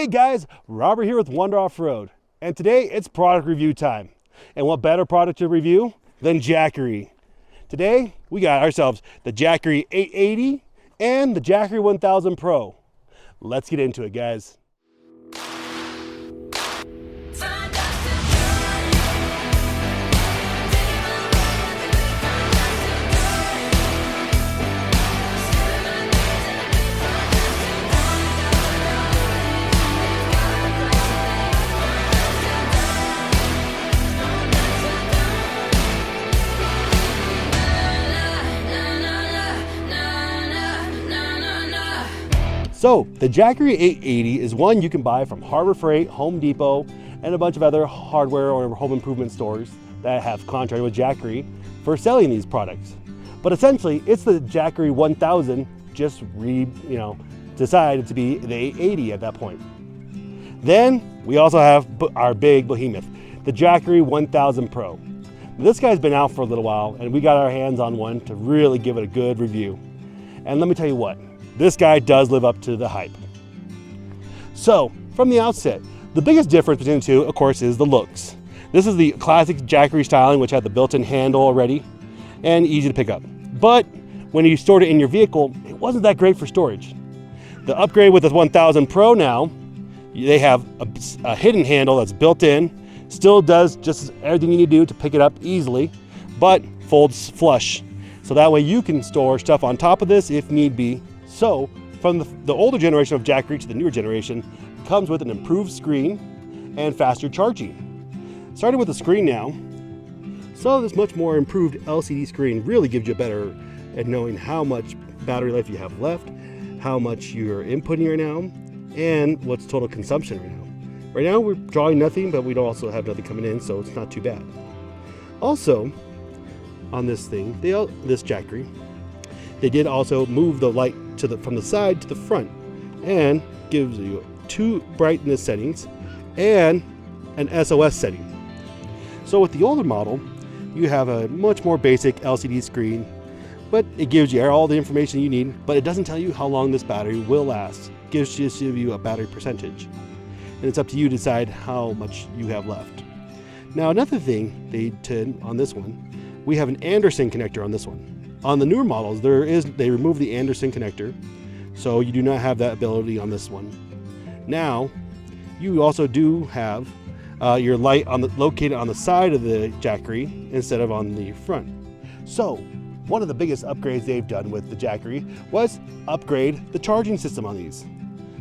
Hey guys, Robert here with Wonder Off-Road, and today it's product review time. And what better product to review than Jackery? Today we got ourselves the Jackery 880 and the Jackery 1000 Pro. Let's get into it, guys. So the Jackery 880 is one you can buy from Harbor Freight, Home Depot, and a bunch of other hardware or home improvement stores that have contracted with Jackery for selling these products. But essentially, it's the Jackery 1000 just decided to be the 880 at that point. Then we also have our big behemoth, the Jackery 1000 Pro. This guy's been out for a little while, and we got our hands on one to really give it a good review. And let me tell you what, this guy does live up to the hype. So, from the outset, the biggest difference between the two, of course, is the looks. This is the classic Jackery styling, which had the built-in handle already and easy to pick up. But when you stored it in your vehicle, it wasn't that great for storage. The upgrade with the 1000 Pro now, they have a hidden handle that's built in, still does just everything you need to do to pick it up easily, but folds flush. So that way you can store stuff on top of this if need be. So, from the older generation of Jackery to the newer generation, it comes with an improved screen and faster charging. Starting with the screen now, so this much more improved LCD screen really gives you a better at knowing how much battery life you have left, how much you're inputting right now, and what's total consumption right now. Right now we're drawing nothing, but we don't also have nothing coming in, so it's not too bad. Also, on this thing, this Jackery, they did also move the light from the side to the front and gives you 2 brightness settings and an SOS setting. So with the older model, you have a much more basic LCD screen, but it gives you all the information you need, but it doesn't tell you how long this battery will last. It gives you a battery percentage. And it's up to you to decide how much you have left. Now another thing they did on this one, we have an Anderson connector on this one. On the newer models, they remove the Anderson connector, so you do not have that ability on this one. Now, you also do have your light located on the side of the Jackery instead of on the front. So, one of the biggest upgrades they've done with the Jackery was upgrade the charging system on these.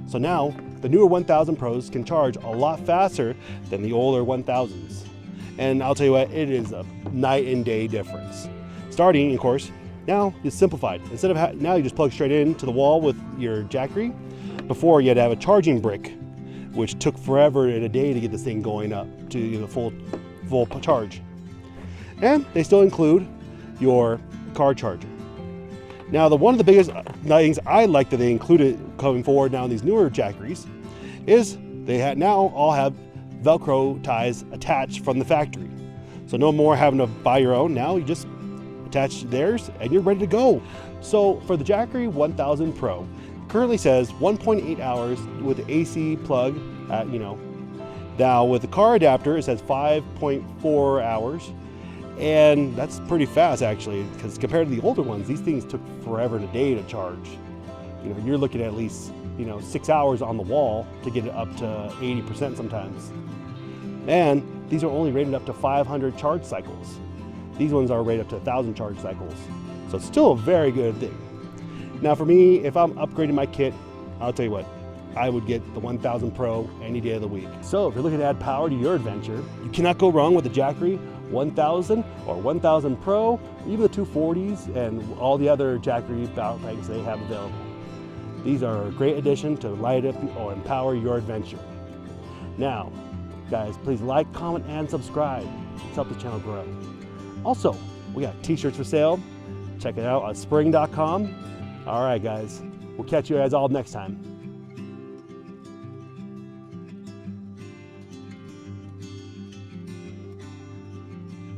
So now, the newer 1000 Pros can charge a lot faster than the older 1000s. And I'll tell you what, it is a night and day difference. Starting, of course, now it's simplified. Instead of now you just plug straight into the wall with your Jackery. Before you had to have a charging brick, which took forever and a day to get this thing going up to the full charge. And they still include your car charger. Now, one of the biggest things I like that they included coming forward now in these newer Jackeries is they now all have Velcro ties attached from the factory. So no more having to buy your own. Now you just attach theirs and you're ready to go. So for the Jackery 1000 Pro, currently says 1.8 hours with the AC plug at, now with the car adapter it says 5.4 hours, and that's pretty fast actually, because compared to the older ones, these things took forever and a day to charge. You're looking at least 6 hours on the wall to get it up to 80% sometimes. And these are only rated up to 500 charge cycles. These ones are rated up to 1,000 charge cycles. So it's still a very good thing. Now for me, if I'm upgrading my kit, I'll tell you what, I would get the 1000 Pro any day of the week. So if you're looking to add power to your adventure, you cannot go wrong with the Jackery 1000 or 1000 Pro, even the 240s and all the other Jackery power banks they have available. These are a great addition to light up or empower your adventure. Now, guys, please like, comment, and subscribe. Let's help the channel grow. Also, we got t-shirts for sale. Check it out on spring.com. All right, guys, we'll catch you guys all next time.